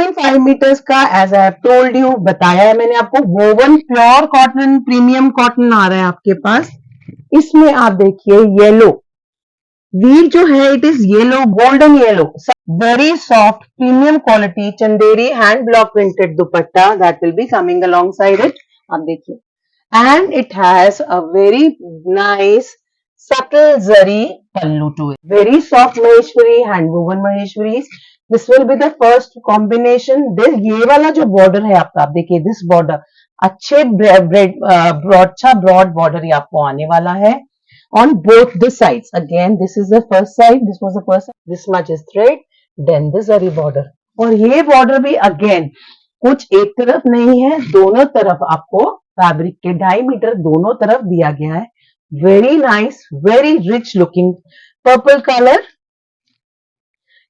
2.5 metres का, as I have told you, बताया है मैंने आपको, woven pure cotton, premium cotton आ रहा है आपके पास। इसमें आप देखिए येलो वीव जो है, it is yellow, golden yellow, very soft premium quality Chanderi hand block printed dupatta that will be coming along side इट। आप देखिए, and it has a very nice subtle zari pallu to it. Very soft maheshwari, hand woven maheshwaris. This will be the first combination. This ये वाला जो border है आपका, आप देखिए this border अच्छे broad border ये आपको आने वाला है on both the sides. Again, this is the first side. This was the first side. This much is thread. Then the zari border. और ये border भी again कुछ एक तरफ नहीं है, दोनों तरफ आपको फैब्रिक के 2.5 मीटर दोनों तरफ दिया गया है। Very nice, very rich looking purple color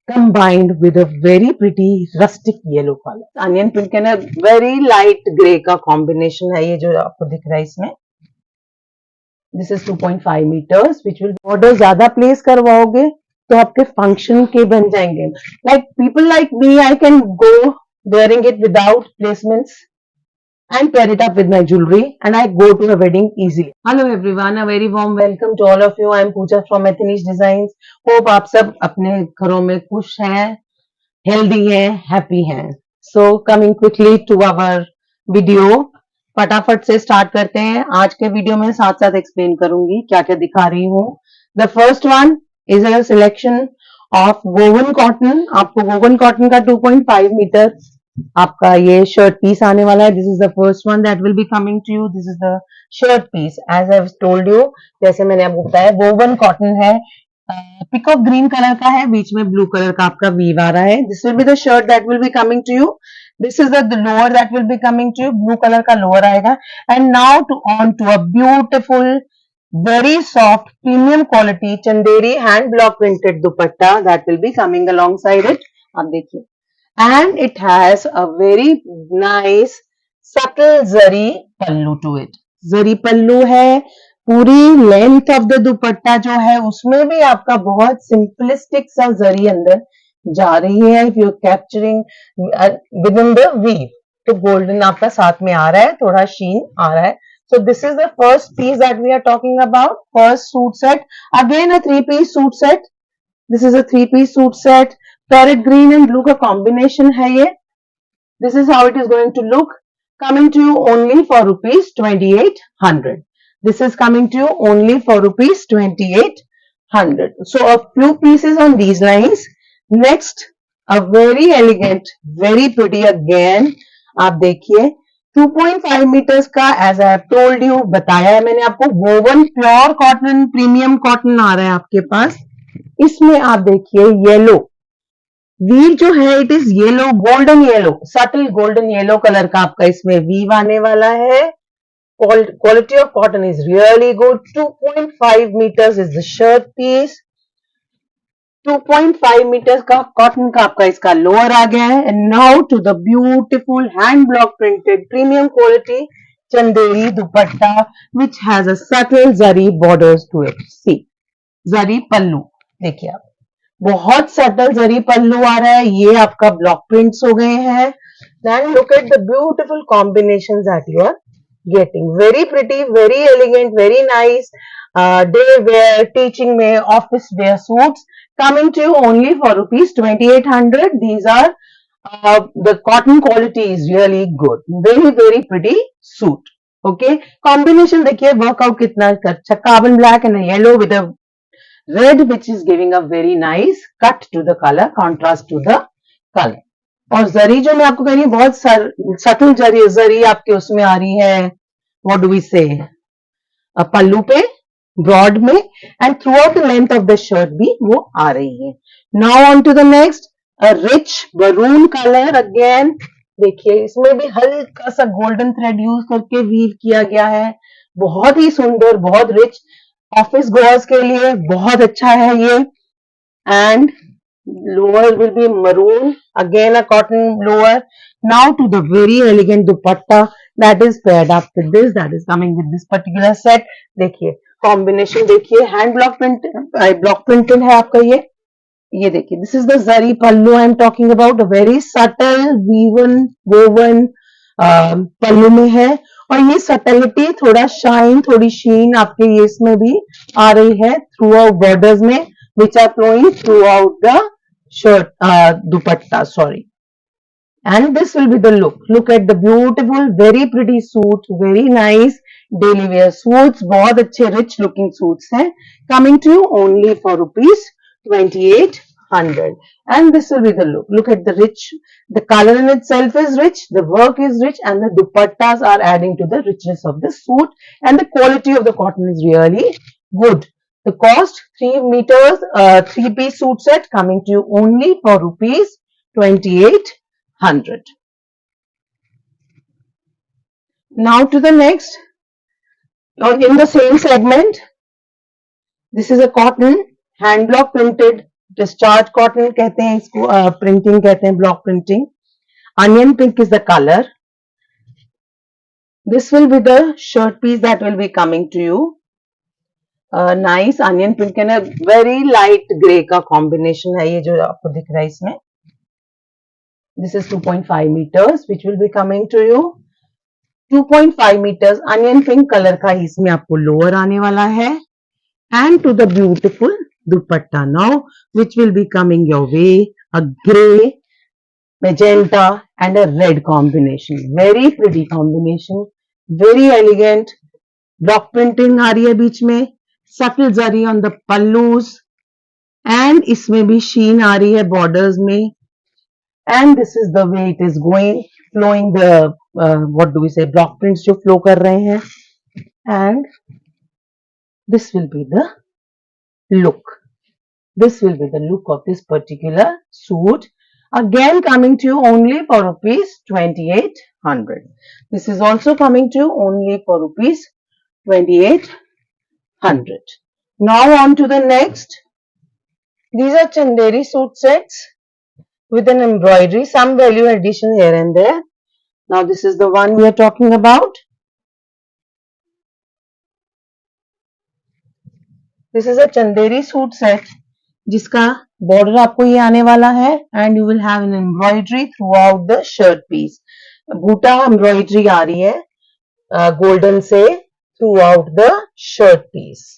combined with a very pretty rustic yellow color. Onion pink and a very light gray का combination है ये जो आपको दिख रहा है इसमें। This is 2.5 meters, which will border ज्यादा place करवाओगे तो आपके function के बन जाएंगे। Like people like me, I can go wearing it without placements and pair it up with my jewelry, and I go to a wedding easily. Hello everyone, a very warm welcome to all of you. I am Pooja from Athenish Designs. Hope आप सब अपने घरों में खुश हैं, healthy हैं, happy हैं. So coming quickly to our video, फटाफट से स्टार्ट करते हैं। आज के वीडियो में साथ साथ एक्सप्लेन करूंगी क्या क्या दिखा रही हूँ। The first one is a selection of woven cotton. आपको woven cotton का 2.5 मीटर आपका ये शर्ट पीस आने वाला है। This is the first one that will be coming to you. This is the shirt piece, as I have told you, जैसे मैंने आपको बताया वोवन कॉटन है, पिकॉक ग्रीन कलर का है, बीच में ब्लू कलर का आपका वीव आ रहा है। This will be the shirt that will be coming to you. This is the lower that will be coming to you, blue colour का लोअर आएगा। And now to on to a beautiful very soft premium quality Chanderi hand block printed dupatta that will be coming along side इट। आप देखिए, and it has a very nice subtle zari pallu to it. Zari pallu है, पूरी length of the दुपट्टा जो है उसमें भी आपका बहुत सिंपलिस्टिक सा जरी अंदर जा रही है। If you capturing within the weave, तो गोल्डन आपका साथ में आ रहा है, थोड़ा शीन आ रहा है। So this is the first piece that we are talking about. First suit set, again a 3-piece suit set. This is a 3-piece suit set. Parrot green and blue का कॉम्बिनेशन है ये। This is how it is going to look, coming to you only for rupees 2800. This is coming to you only for rupees 2800. So a few pieces on these lines. Next a very elegant, very pretty again, आप देखिए 2.5 metres का, as I have told you, बताया है मैंने आपको, woven pure cotton, premium cotton आ रहा है आपके पास। इसमें आप देखिए येलो वीव जो है, it is yellow, golden yellow, subtle golden yellow colour का आपका इसमें वीव आने वाला है। Quality of cotton is really good. 2.5 metres is the shirt piece, 2.5 metres का कॉटन का आपका इसका लोअर आ गया है। And now to the beautiful hand block printed premium quality Chanderi dupatta which has a subtle zari borders to it. See zari pallu देखिए आप, बहुत सटल जरी पल्लू आ रहा है, ये आपका ब्लॉक प्रिंट्स हो गए हैं। Then look at the beautiful combination that you are getting, very pretty, very elegant, very nice day wear, teaching में, office wear suits coming to you only for rupees 2800. These are the cotton quality is really good, very very pretty suit. Okay, combination देखिए, workout कितना अच्छा, carbon black and yellow with a red, which is giving a very nice cut to the color, contrast to the color. और जरी जो मैं आपको कह रही हूँ, बहुत सटल जरी आपके उसमें आ रही है, what do we say, पल्लू पे, ब्रॉड में, and through out the length of the shirt भी वो आ रही है। Now on to the next, a rich maroon colour again. देखिए, इसमें भी हल्का सा गोल्डन थ्रेड यूज करके वीव किया गया है, बहुत ही सुंदर, बहुत रिच, ऑफिस गोअर्स के लिए बहुत अच्छा है ये। And lower will be maroon, again a cotton lower. Now to the very elegant dupatta that is paired up with this, that is coming with this particular set. देखिए कॉम्बिनेशन, देखिए hand block printed है आपका ये, ये देखिए, this is the zari pallu I am talking about, a very subtle woven pallu में है, और ये सटलिटी, थोड़ा शाइन, थोड़ी शीन आपके ये इसमें भी आ रही है थ्रू आउट बॉर्डर्स में, which are flowing through out the shirt, dupatta, sorry. And this will be the look. Look at the beautiful, very pretty suit, very nice daily wear suits. बहुत अच्छे rich looking suits हैं. Coming to you only for rupees 2800. And this will be the look. Look at the rich. The color in itself is rich. The work is rich, and the dupattas are adding to the richness of the suit. And the quality of the cotton is really good. The cost 3 meters, 3-piece suit set coming to you only for rupees 2800. Now to the next, or in the same segment, this is a cotton hand block printed discharge cotton कहते हैं इसको, printing कहते हैं, block printing. Onion pink is the color. This will be the shirt piece that will be coming to you. Nice onion pink and a very light grey का combination है ये जो आपको दिख रहा है इसमें. This is 2.5 meters which will be coming to you. 2.5 meters onion pink color का इसमें आपको lower आने वाला है, and to the beautiful dupatta now which will be coming your way, a grey, magenta and a red combination. Very pretty combination, very elegant. Block printing आ रही है बीच में, subtle zari on the pallus, and इसमें भी sheen आ रही है borders में. And this is the way it is going, flowing the what do we say, block prints जो flow कर रहे हैं. And this will be the look. This will be the look of this particular suit. Again coming to you only for rupees 2800. This is also coming to you only for rupees 2800. Now on to the next. These are Chanderi suit sets with an embroidery, some value addition here and there. Now this is the one we are talking about. This is a Chanderi suit set जिसका border आपको ये आने वाला है, and you will have an embroidery throughout the shirt piece. Buta embroidery आ रही है golden से throughout the shirt piece.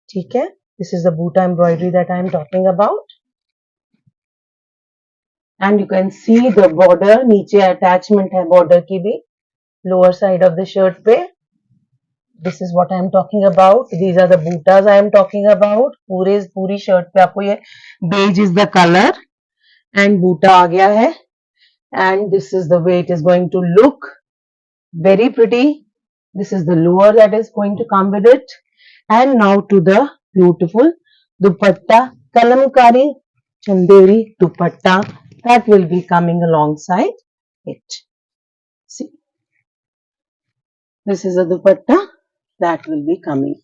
ठीक है, this is the booty embroidery that I am talking about. And you can see the border, नीचे attachment है border की भी, lower side of the shirt पे. This is what I am talking about. These are the bootas I am talking about. पूरी shirt पे आपको ये beige is the color and boota आ गया है. And this is the way it is going to look. Very pretty. This is the lower that is going to come with it. And now to the beautiful dupatta, kalamkari Chanderi dupatta that will be coming alongside it. See, this is a dupatta that will be coming.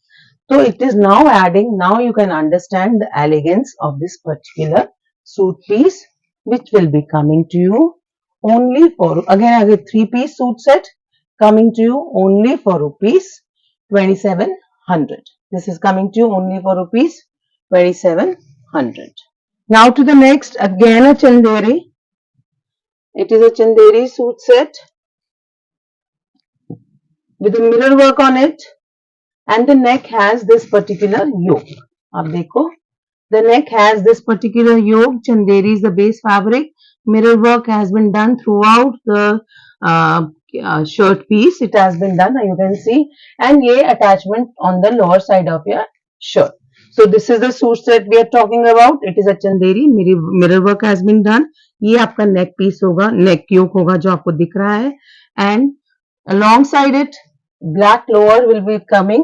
So it is now adding, now you can understand the elegance of this particular suit piece which will be coming to you only for, again 3-piece suit set coming to you only for rupees 2700. This is coming to you only for rupees 2700. Now to the next, again a Chanderi. It is a Chanderi suit set with a mirror work on it, and the neck has this particular yoke. आप देखो, the neck has this particular yoke. Chanderi is the base fabric. Mirror work has been done throughout the shirt piece. It has been done, you can see, and ये attachment on the lower side of your shirt. So this is the suit set we are talking about. It is a Chanderi. Mirror work has been done. ये आपका neck piece होगा, neck yoke होगा जो आपको दिख रहा है, and alongside it black lower will be coming,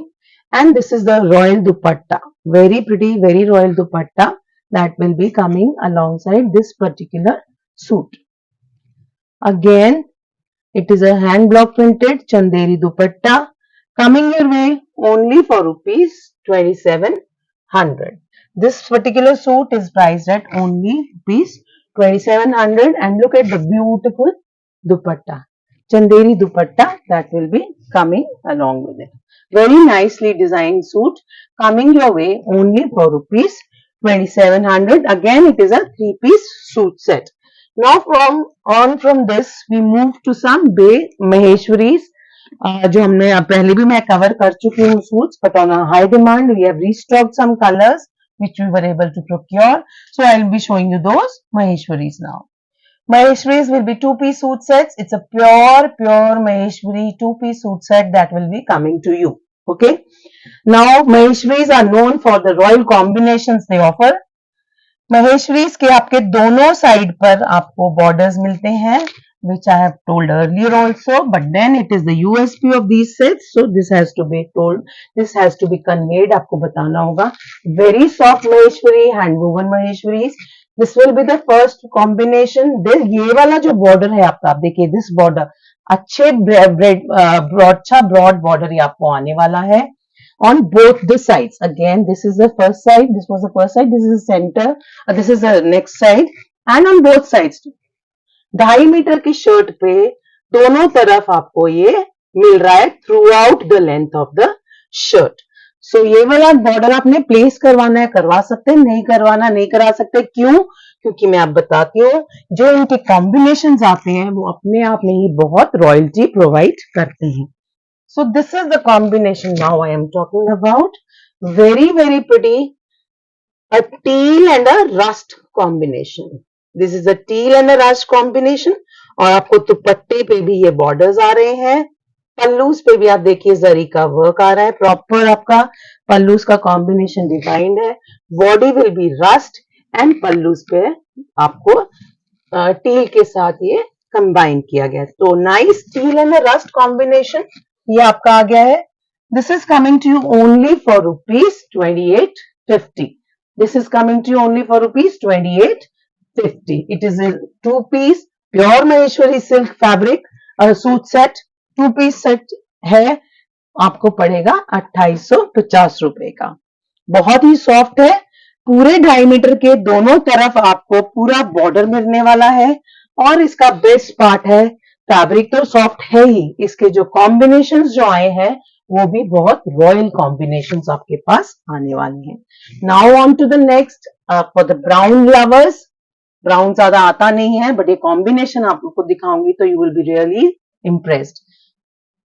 and this is the royal dupatta, very pretty, very royal dupatta that will be coming alongside this particular suit. Again it is a hand block printed Chanderi dupatta coming your way only for rupees 2700. This particular suit is priced at only rupees 2700, and look at the beautiful dupatta, Chanderi dupatta that will be coming along with it. Very nicely designed suit coming your way only for rupees 2700. Again, it is a 3-piece suit set. Now from this, we move to some Maheshwaris. जो हमने पहले भी मैं cover कर चुकी हूँ suits, but on a high demand we have restocked some colors which we were able to procure. So I'll be showing you those Maheshwaris now. Maheshwaris will be 2-piece suit sets. It's a pure Maheshwari 2-piece suit set that will be coming to you. Okay. Now Maheshwaris are known for the royal combinations they offer. Maheshwaris के आपके दोनों side पर आपको borders मिलते हैं, which I have told earlier also, but then it is the USP of these sets, so this has to be told, this has to be conveyed, आपको बताना होगा. Very soft Maheshwari, hand woven Maheshwaris. This will be the first combination. This ये वाला जो border है आपका, आप देखिए this border अच्छे broad border ये आपको आने वाला है. On both the sides. Again, this is the first side. This was the first side. This is the center. This is the next side. And on both sides. 2.5 metre की shirt पे दोनों तरफ आपको ये मिल रहा है throughout the length of the shirt. So ये वाला बॉर्डर आपने प्लेस करवाना है, करवा सकते हैं, नहीं करवाना नहीं करा सकते. क्यों? क्योंकि मैं आप बताती हूँ, जो इनके कॉम्बिनेशंस आते हैं वो अपने आप में ही बहुत रॉयल्टी प्रोवाइड करते हैं. So this is the combination now I am talking about. Very pretty. A teal and a rust combination. This is a teal and a rust combination. और आपको दुपट्टे पे भी ये बॉर्डर्स आ रहे हैं. पल्लूस पे भी आप देखिए जरी का वर्क आ रहा है. प्रॉपर आपका पल्लूस का कॉम्बिनेशन डिफाइंड है. Body will be rust and pallus पे आपको टील के साथ ये कंबाइन किया गया. तो nice teal and rust combination ये आपका आ गया है. This is coming to you only for ₹2850. This is coming to you only for ₹2850. It is a 2-piece pure Maheshwari silk fabric suit set. 2-piece set है, आपको पड़ेगा 2850 रुपए का. बहुत ही सॉफ्ट है. पूरे 2.5 मीटर के दोनों तरफ आपको पूरा बॉर्डर मिलने वाला है. और इसका बेस्ट पार्ट है, फैब्रिक तो सॉफ्ट है ही, इसके जो कॉम्बिनेशंस जो आए हैं वो भी बहुत रॉयल कॉम्बिनेशंस आपके पास आने वाले हैं. Now on to the next. For the brown lovers, brown ज्यादा आता नहीं है बट ये कॉम्बिनेशन आपको दिखाऊंगी तो you will be really impressed.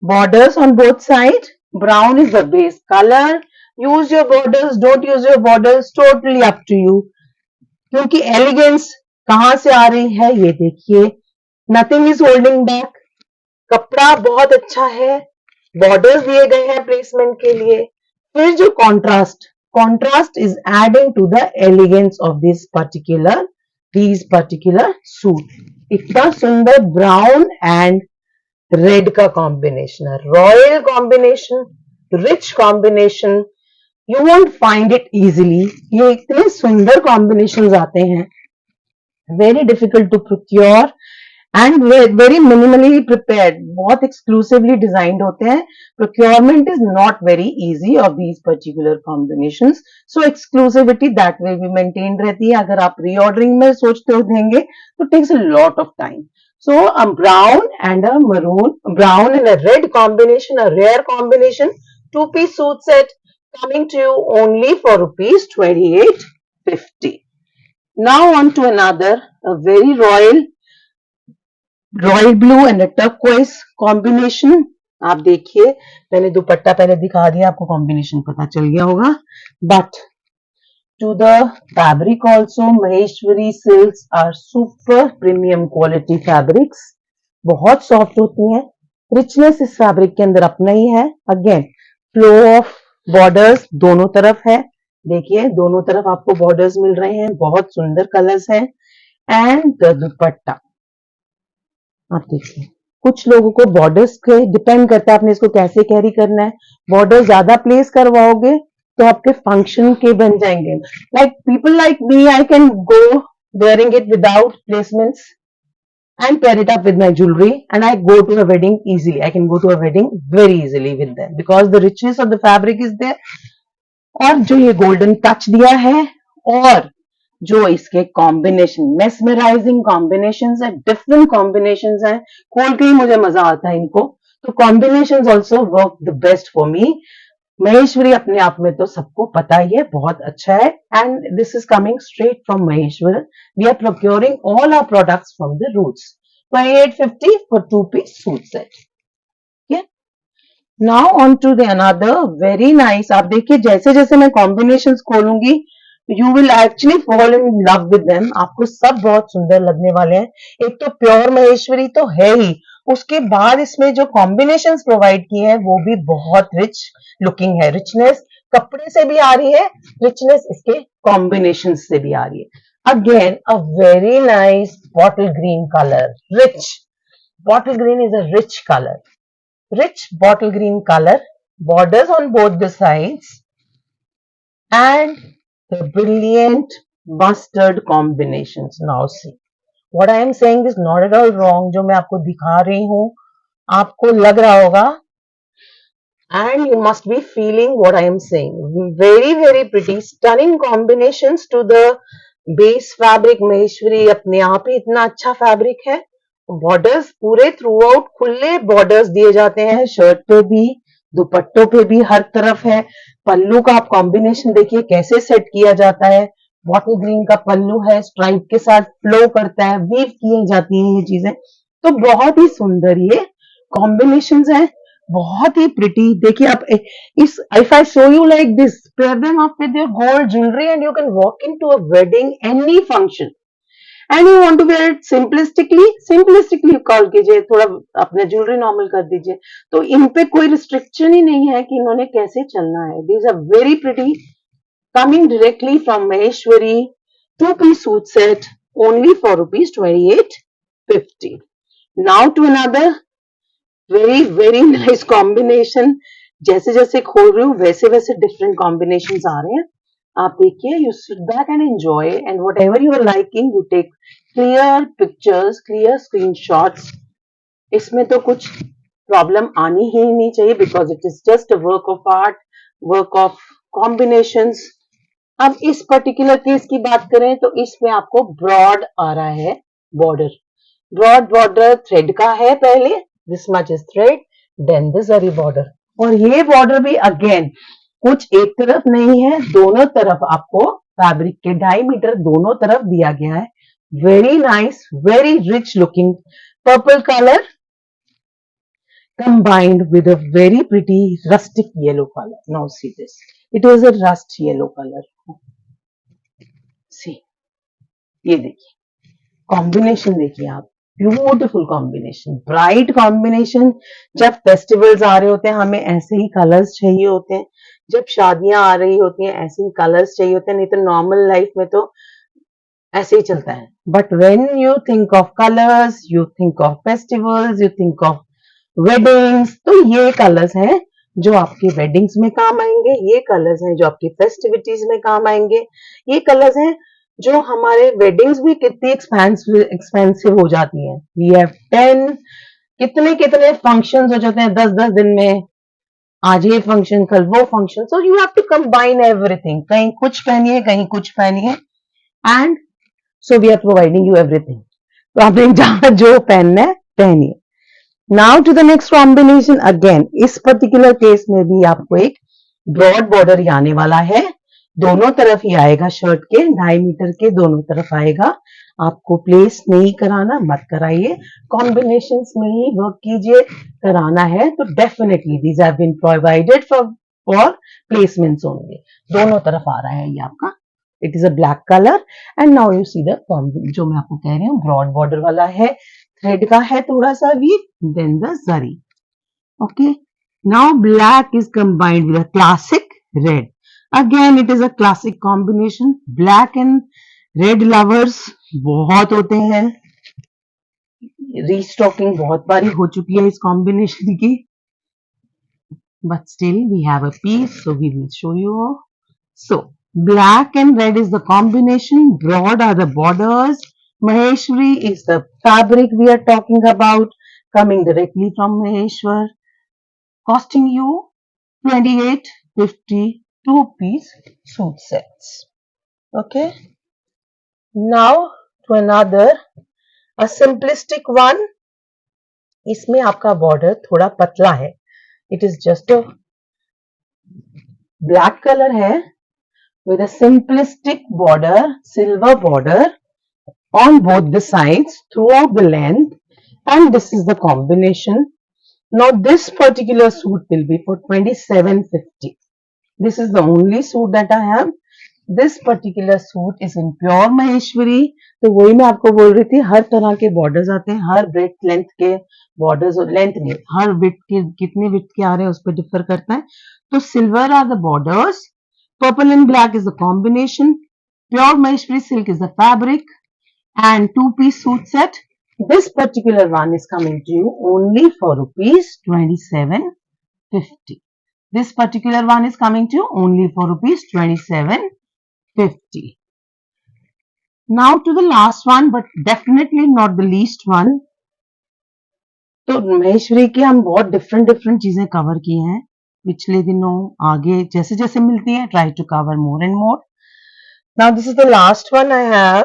Borders on both side. Brown is the base colour. Use your borders, don't use your borders, totally up to you. क्योंकि elegance कहां से आ रही है ये देखिए. Nothing is holding back. कपड़ा बहुत अच्छा है. बॉर्डर्स दिए गए हैं प्लेसमेंट के लिए. फिर जो contrast is adding to the elegance of this particular suit. इतना सुंदर ब्राउन एंड रेड का कॉम्बिनेशन है. Royal combination, rich combination. You won't find it easily. ये इतने सुंदर कॉम्बिनेशंस आते हैं. Very difficult to procure and very minimally prepared. बहुत एक्सक्लूसिवली डिजाइंड होते हैं. Procurement is not very easy of these particular combinations. So exclusivity that will be maintain रहती है. अगर आप रीऑर्डरिंग में सोचते हो देंगे तो takes a lot of time. So a brown and a maroon, brown and a red combination, a rare combination, 2-piece suit set coming to you only for ₹2850. Now on to another, a very royal blue and a turquoise combination. आप देखिए, मैंने दुपट्टा पहले दिखा दिया, आपको combination पता चल गया होगा. But to the fabric also, Maheshwari silks are super premium quality fabrics. बहुत सॉफ्ट होती हैं. रिचनेस इस फैब्रिक के अंदर अपना ही है. अगेन फ्लो ऑफ बॉर्डर्स दोनों तरफ है. देखिए दोनों तरफ आपको बॉर्डर्स मिल रहे हैं. बहुत सुंदर कलर्स हैं. एंड द दुपट्टा आप देखिए. कुछ लोगों को बॉर्डर्स के डिपेंड करता है आपने इसको कैसे कैरी करना है. बॉर्डर ज्यादा प्लेस करवाओगे तो आपके फंक्शन के बन जाएंगे. Like people like me, I can go wearing it without placements and pair it up with my jewelry and I go to a wedding easily. I can go to a wedding very easily with them because the richness of the fabric is there. और जो ये golden touch दिया है और जो इसके combination, mesmerising combinations है, different combinations हैं. खोल के ही मुझे मजा आता है इनको. तो combinations also work the best for me. Maheshwari अपने आप में तो सबको पता ही है, बहुत अच्छा है. And this is coming straight from Maheshwar. We are procuring all our products from the roots. 2850 for 2-piece suit set. Okay. Now on to the another very nice. आप देखिए जैसे जैसे मैं कॉम्बिनेशंस खोलूंगी, you will actually fall in love with them. आपको सब बहुत सुंदर लगने वाले हैं. एक तो प्योर महेश्वरी तो है ही, उसके बाद इसमें जो कॉम्बिनेशंस प्रोवाइड किए हैं वो भी बहुत रिच लुकिंग है. रिचनेस कपड़े से भी आ रही है, रिचनेस इसके कॉम्बिनेशन से भी आ रही है. Again, a very nice bottle green color. Rich. Bottle green is a rich color. Rich bottle green color. Borders on both the sides. And the brilliant mustard combinations. Now see. What I am saying is not at all wrong. जो मैं आपको दिखा रही हूँ, आपको लग रहा होगा. And you must be feeling what I am saying. Very, very pretty. Stunning combinations to the base fabric. Maheshwari अपने आप ही इतना अच्छा फैब्रिक है. बॉर्डर्स पूरे थ्रू आउट खुले बॉर्डर्स दिए जाते हैं, शर्ट पे भी, दुपट्टों पे भी, हर तरफ है. पल्लू का आप कॉम्बिनेशन देखिए कैसे सेट किया जाता है. बॉटल ग्रीन का पल्लू है, स्ट्राइप के साथ फ्लो करता है, वीव की जाती है ये चीजें. तो बहुत ही सुंदर ये कॉम्बिनेशंस हैं, बहुत ही प्रिटी. देखिए आप इस, if I show you like this, pair them up with your gold jewelry and you can walk into a wedding, any function, and you want to wear it simplistically call कीजिए, थोड़ा अपने jewellery normal कर दीजिए. तो इन पे कोई restriction ही नहीं है कि इन्होंने कैसे चलना है. These are very pretty, coming directly from Maheshwari. 2-piece suit set only for rupees 2850. Now to another very very nice combination. जैसे जैसे खोल रही हूँ वैसे वैसे डिफरेंट कॉम्बिनेशंस आ रहे हैं. आप देखिए, you sit back and enjoy, and whatever you are liking you take clear pictures, clear screenshots. इसमें तो कुछ प्रॉब्लम आनी ही नहीं चाहिए, because it is just a work of art, work of combinations. अब इस पर्टिकुलर केस की बात करें तो इसमें आपको ब्रॉड आ रहा है बॉर्डर. ब्रॉड बॉर्डर थ्रेड का है. पहले this much is thread, then the zari border. और ये बॉर्डर भी अगेन कुछ एक तरफ नहीं है, दोनों तरफ आपको फैब्रिक के 2.5 मीटर दोनों तरफ दिया गया है. Very nice, very rich looking purple colour combined with a very pretty rustic yellow color. Now see this, it is a rust yellow color. See, ये देखिए कॉम्बिनेशन, देखिए आप, ब्यूटीफुल कॉम्बिनेशन, ब्राइट कॉम्बिनेशन. जब फेस्टिवल्स आ रहे होते हैं हमें ऐसे ही कलर्स चाहिए होते हैं. जब शादियां आ रही होती हैं ऐसे ही कलर्स चाहिए होते हैं. नहीं तो नॉर्मल लाइफ में तो ऐसे ही चलता है. But when you think of colours, you think of festivals, you think of weddings, तो ये कलर्स हैं जो आपके वेडिंग्स में काम आएंगे. ये कलर्स हैं जो आपकी फेस्टिविटीज में काम आएंगे. ये कलर्स हैं जो हमारे वेडिंग्स भी कितनी एक्सपेंसिव हो जाती हैं. वी हैव 10 कितने कितने फंक्शंस हो जाते हैं 10-10 दिन में. आज ये फंक्शन, कल वो function. So you have to combine everything. कहीं कुछ पहनिए, कहीं कुछ पहनिए, and so we are providing you everything. तो आपने जहां जो पहनना है पहनिए. Now to the next combination. Again इस पर्टिकुलर केस में भी आपको एक ब्रॉड बॉर्डर ही आने वाला है. दोनों तरफ ही आएगा, शर्ट के 2.5 मीटर के दोनों तरफ आएगा. आपको प्लेस नहीं कराना, मत कराइए, कॉम्बिनेशंस में ही वर्क कीजिए. कराना है तो definitely these have been provided for placements only. दोनों तरफ आ रहा है ये आपका. It is a black colour. And now you see the, जो मैं आपको कह रही हूँ ब्रॉड बॉर्डर वाला है, थ्रेड का है थोड़ा सा weave, then the zari. Okay, now black is combined with classic red. Again, it is a classic combination. Black and red lovers बहुत होते हैं. रीस्टॉकिंग बहुत बारी हो चुकी है इस कॉम्बिनेशन की. But still, we have a piece, so we will show you. So, black and red is the combination. Broad are the borders. Maheshwari is the fabric we are talking about, coming directly from Maheshwar, costing you 2850. 2-piece suit sets. Okay. Now to another, a simplistic one. इसमें आपका border थोड़ा पतला है. It is just a black colour है with a simplistic border, silver border on both the sides throughout the length, and this is the combination. Now this particular suit will be for 2750. This is the only suit that I have. This particular suit is in pure Maheshwari. तो वही मैं आपको बोल रही थी, हर तरह के borders आते हैं, हर ब्रेथ लेंथ के बॉर्डर्स, और लेंथ नहीं, हर विड्थ के कितने विड्थ के आ रहे हैं उस पर डिफर करता है. तो silver are the borders, purple and black is the combination, pure Maheshwari silk is the fabric, and two-piece suit set. This particular one is coming to you only for rupees 2750. This particular one is coming to you only for rupees 2750. Now to the last one, but definitely not the least one. तो महेश्वरी के हम बहुत different चीजें cover की हैं पिछले दिनों, आगे जैसे जैसे मिलती है, try to cover more and more. Now this is the last one I have.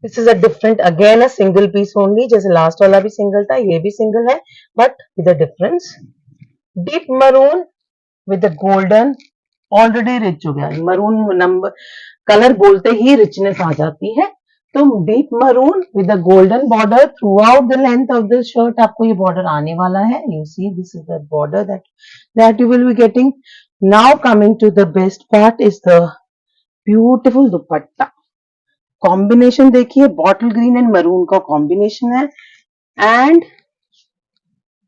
This is a different, again a single piece only, जैसे लास्ट वाला भी सिंगल था, ये भी सिंगल है, but with a difference. Deep maroon with the golden, already rich हो गया, मरून नंबर कलर बोलते ही रिचनेस आ जाती है. तो deep maroon with the golden border through out the length of the shirt, आपको ये बॉर्डर आने वाला है. You see this is the border that you will be getting. Now coming to the best part is the beautiful dupatta. Combination देखिए, bottle green and maroon का combination है, and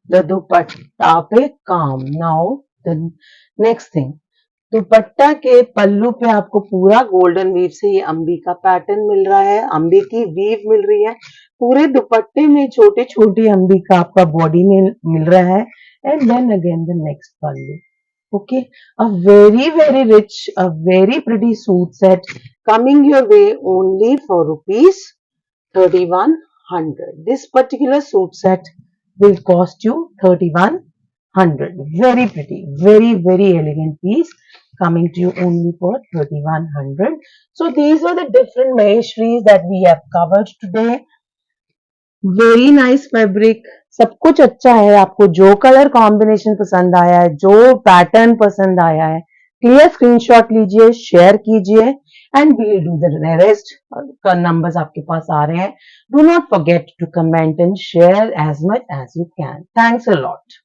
the dupatta पे काम. Now the next thing, dupatta के पल्लू पे आपको पूरा golden weave से ये अंबी का पैटर्न मिल रहा है, अंबी की वीव मिल रही है, पूरे दुपट्टे में छोटे छोटे अंबी का आपका बॉडी में मिल रहा है. And then again the next pallu. Okay, a very rich, a very pretty suit set coming your way only for rupees 3100. This particular suit set will cost you 3100. Very pretty, very elegant piece coming to you only for 3100. So these are the different Maheshwaris that we have covered today. Very nice fabric, सब कुछ अच्छा है. आपको जो colour combination पसंद आया है, जो पैटर्न पसंद आया है, क्लियर स्क्रीनशॉट लीजिए, शेयर कीजिए, and we'll do the rest. का नंबर्स आपके पास आ रहे हैं. Do not forget to comment and share as much as you can. Thanks a lot.